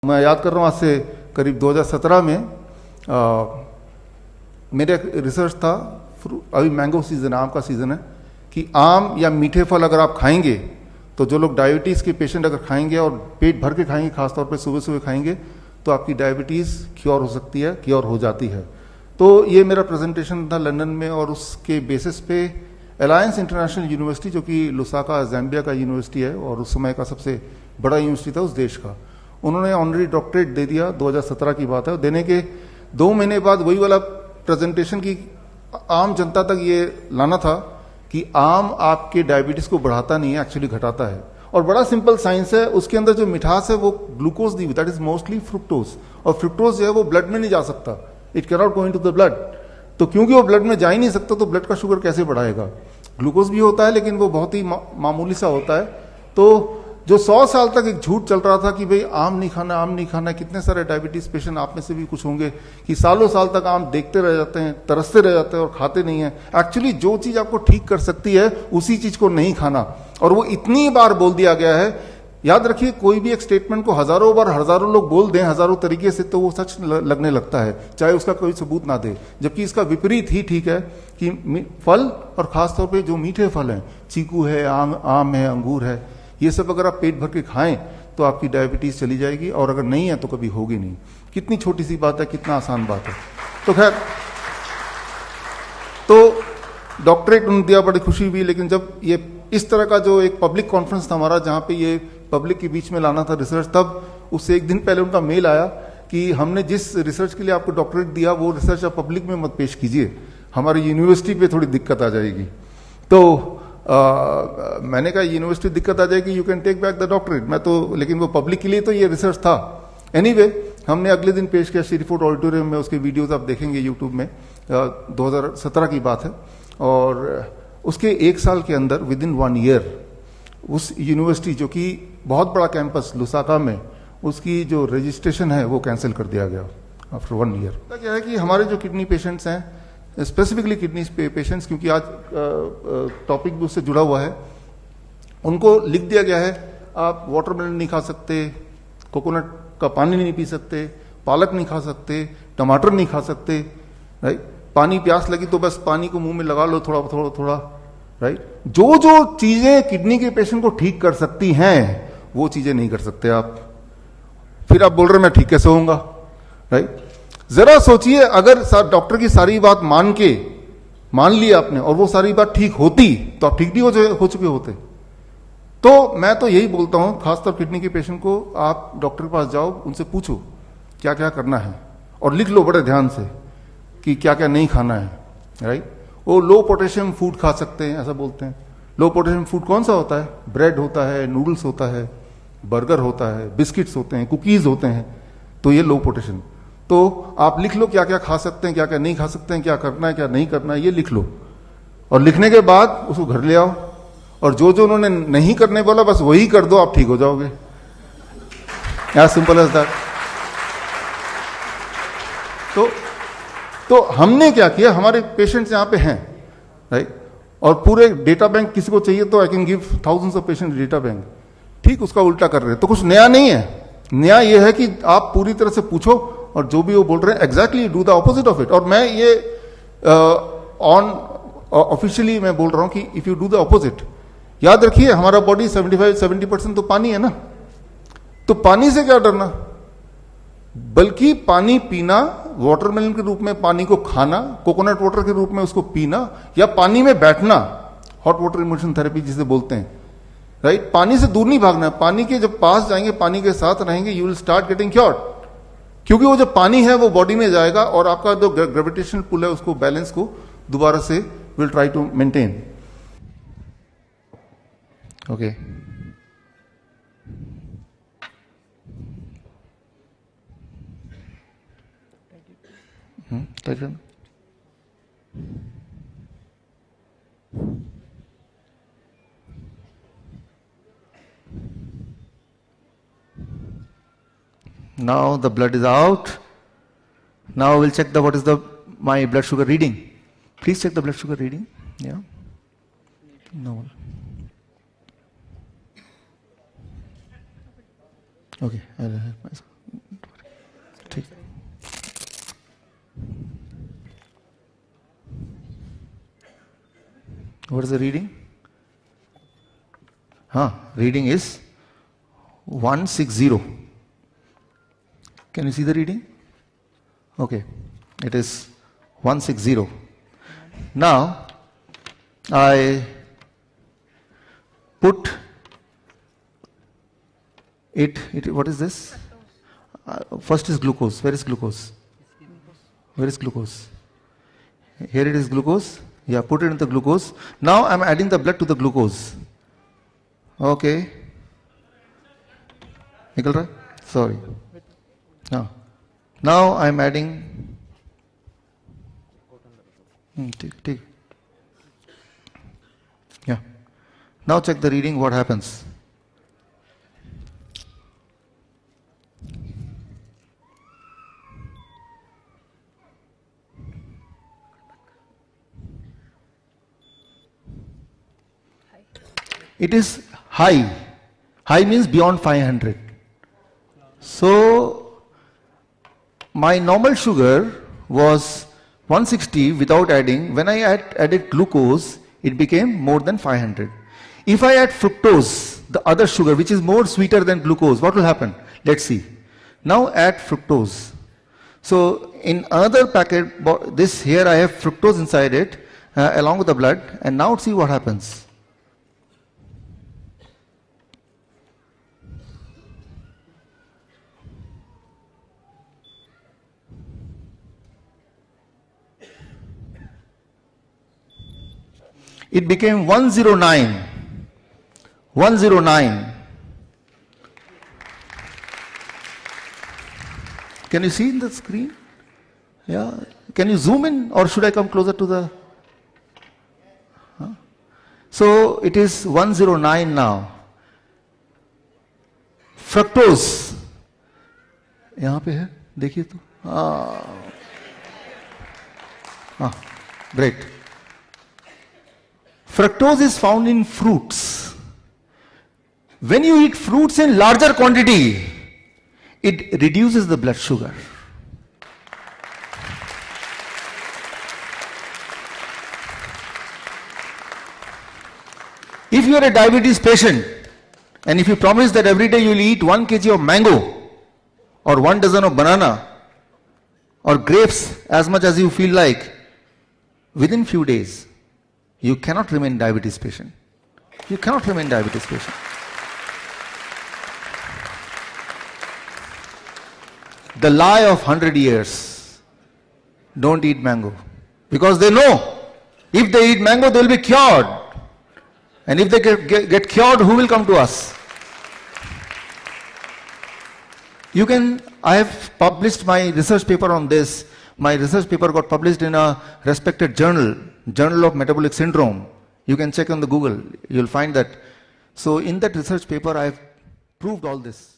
मैं याद कर रहा हूँ आज से करीब 2017 में मेरा एक रिसर्च था, अभी मैंगो सीज़न है, आम का सीज़न है, कि आम या मीठे फल अगर आप खाएंगे तो जो लोग डायबिटीज़ के पेशेंट अगर खाएंगे और पेट भर के खाएंगे, खासतौर पे सुबह सुबह खाएंगे, तो आपकी डायबिटीज़ क्योर हो सकती है, क्योर हो जाती है। तो ये मेरा प्रेजेंटेशन था लंदन में, और उसके बेसिस पे अलायंस इंटरनेशनल यूनिवर्सिटी, जो कि लुसाका ज़ैम्बिया का यूनिवर्सिटी है और उस समय का सबसे बड़ा यूनिवर्सिटी था उस देश का, उन्होंने ऑनरी डॉक्टरेट दे दिया। 2017 की बात है। देने के 2 महीने बाद वही वाला प्रेजेंटेशन की आम जनता तक ये लाना था कि आम आपके डायबिटीज को बढ़ाता नहीं है, एक्चुअली घटाता है। और बड़ा सिंपल साइंस है, उसके अंदर जो मिठास है वो glucose the, that is mostly fructose, और फ्रुक्टोज जो है वो ब्लड में नहीं जा सकता, it cannot go into the blood. तो क्योंकि वो ब्लड में जा ही नहीं सकता तो ब्लड का शुगर कैसे बढ़ाएगा। ग्लूकोज भी होता है लेकिन वो बहुत ही मामूली सा होता है। तो जो 100 साल तक एक झूठ चल रहा था कि भाई आम नहीं खाना, आम नहीं खाना, कितने सारे डायबिटीज पेशेंट आप में से भी कुछ होंगे कि सालों साल तक आम देखते रह जाते हैं, तरसते रह जाते हैं और खाते नहीं है। एक्चुअली जो चीज आपको ठीक कर सकती है उसी चीज को नहीं खाना, और वो इतनी बार बोल दिया गया है। याद रखिए, कोई भी एक स्टेटमेंट को हजारों बार हजारों लोग बोल दें हजारों तरीके से तो वो सच लगने लगता है, चाहे उसका कोई सबूत ना दे। जबकि इसका विपरीत ही ठीक है कि फल, और खासतौर पर जो मीठे फल हैं, चीकू है, आम है, अंगूर है, ये सब अगर आप पेट भर के खाएं तो आपकी डायबिटीज चली जाएगी, और अगर नहीं है तो कभी होगी नहीं। कितनी छोटी सी बात है, कितना आसान बात है। तो खैर, तो डॉक्टरेट उन्होंने दिया, बड़ी खुशी हुई। लेकिन जब ये इस तरह का जो एक पब्लिक कॉन्फ्रेंस था हमारा, जहां पे ये पब्लिक के बीच में लाना था रिसर्च, तब उससे 1 दिन पहले उनका मेल आया कि हमने जिस रिसर्च के लिए आपको डॉक्टरेट दिया वो रिसर्च आप पब्लिक में मत पेश कीजिए, हमारी यूनिवर्सिटी पे थोड़ी दिक्कत आ जाएगी। तो मैंने कहा यूनिवर्सिटी दिक्कत आ जाएगी, you can take back the doctorate. मैं तो, लेकिन वो पब्लिक के लिए तो ये रिसर्च था। एनीवे, हमने अगले दिन पेश किया श्रीफोर्ट ऑडिटोरियम में, उसके वीडियोस आप देखेंगे यूट्यूब में। 2017 की बात है। और उसके 1 साल के अंदर, विद इन 1 ईयर, उस यूनिवर्सिटी जो कि बहुत बड़ा कैंपस लुसाका में, उसकी जो रजिस्ट्रेशन है वो कैंसिल कर दिया गया आफ्टर 1 ईयर। क्या है कि हमारे जो किडनी पेशेंट्स हैं, स्पेसिफिकली किडनी पेशेंट्स, क्योंकि आज टॉपिक भी उससे जुड़ा हुआ है, उनको लिख दिया गया है आप वाटरमेलन नहीं खा सकते, कोकोनट का पानी नहीं पी सकते, पालक नहीं खा सकते, टमाटर नहीं खा सकते, राइट। पानी प्यास लगी तो बस पानी को मुंह में लगा लो थोड़ा थोड़ा थोड़ा, राइट। जो जो चीजें किडनी के पेशेंट को ठीक कर सकती हैं वो चीजें नहीं कर सकते आप। फिर आप बोल रहे मैं ठीक कैसे होऊंगा, राइट। जरा सोचिए, अगर डॉक्टर की सारी बात मान ली आपने और वो सारी बात ठीक होती तो आप ठीक भी हो चुके होते। तो मैं तो यही बोलता हूं, खासतौर किडनी के पेशेंट को, आप डॉक्टर के पास जाओ, उनसे पूछो क्या क्या करना है, और लिख लो बड़े ध्यान से कि क्या क्या नहीं खाना है, राइट। वो लो पोटेशियम फूड खा सकते हैं, ऐसा बोलते हैं। लो पोटेशियम फूड कौन सा होता है? ब्रेड होता है, नूडल्स होता है, बर्गर होता है, बिस्किट्स होते हैं, कुकीज होते हैं, तो ये लो पोटेशियम। तो आप लिख लो क्या क्या खा सकते हैं, क्या क्या नहीं खा सकते हैं, क्या करना है क्या नहीं करना है, ये लिख लो। और लिखने के बाद उसको घर ले आओ, और जो जो उन्होंने नहीं करने बोला बस वही कर दो, आप ठीक हो जाओगे। As simple as that. तो हमने क्या किया, हमारे पेशेंट्स यहां पे हैं, राइट, और पूरे डेटा बैंक किसी को चाहिए तो I can give thousands of patient data bank. ठीक उसका उल्टा कर रहे हैं, तो कुछ नया नहीं है। नया ये है कि आप पूरी तरह से पूछो, और जो भी वो बोल रहे हैं exactly do the opposite of it. और मैं ये ऑफिशियली मैं बोल रहा हूं कि if you do the opposite, याद रखिए हमारा बॉडी 75-70% तो पानी है ना, तो पानी से क्या डरना, बल्कि पानी पीना, वाटरमेलन के रूप में पानी को खाना, कोकोनट वाटर के रूप में उसको पीना, या पानी में बैठना, हॉट वाटर इमर्शन थेरेपी जिसे बोलते हैं, राइट। पानी से दूर नहीं भागना, पानी के जब पास जाएंगे, पानी के साथ रहेंगे, you will start getting cured. क्योंकि वो जो पानी है वो बॉडी में जाएगा और आपका जो ग्रेविटेशनल पुल है उसको, बैलेंस को दोबारा से will try to maintain. Okay, Now the blood is out. Now we'll check what is my blood sugar reading. Please check the blood sugar reading. Yeah. No. Okay. I'll help myself. What is the reading? Reading is 160. Can you see the reading? Okay, it is 160. Now, I put it, what is this? First is glucose. Where is glucose? Where is glucose? Here it is glucose. Yeah, put it in the glucose. Now I am adding the blood to the glucose. Okay. Nikal raha? Sorry. Now I am adding. Take. Yeah. Now check the reading. What happens? It is high. High means beyond 500. So, my normal sugar was 160 without adding. When I added glucose, it became more than 500. If I add fructose, the other sugar, which is more sweeter than glucose, what will happen? Let's see. Now add fructose. So, in another packet, this here I have fructose inside it, along with the blood, and now see what happens. It became 109. 109. Can you see in the screen? Yeah. Can you zoom in, or should I come closer to the? So it is 109 now. Fructose. यहाँ पे है, देखिए तो. Great. Fructose is found in fruits. When you eat fruits in larger quantity, it reduces the blood sugar. If you are a diabetes patient, and if you promise that every day you will eat 1 kg of mango, or 1 dozen of banana, or grapes as much as you feel like, within few days, you cannot remain diabetes patient. You cannot remain diabetes patient. The lie of 100 years. Don't eat mango. Because they know, if they eat mango, they will be cured. And if they get cured, who will come to us? I have published my research paper on this. My research paper got published in a respected journal, Journal of Metabolic Syndrome. You can check on the Google, you'll find that. So in that research paper, I have proved all this.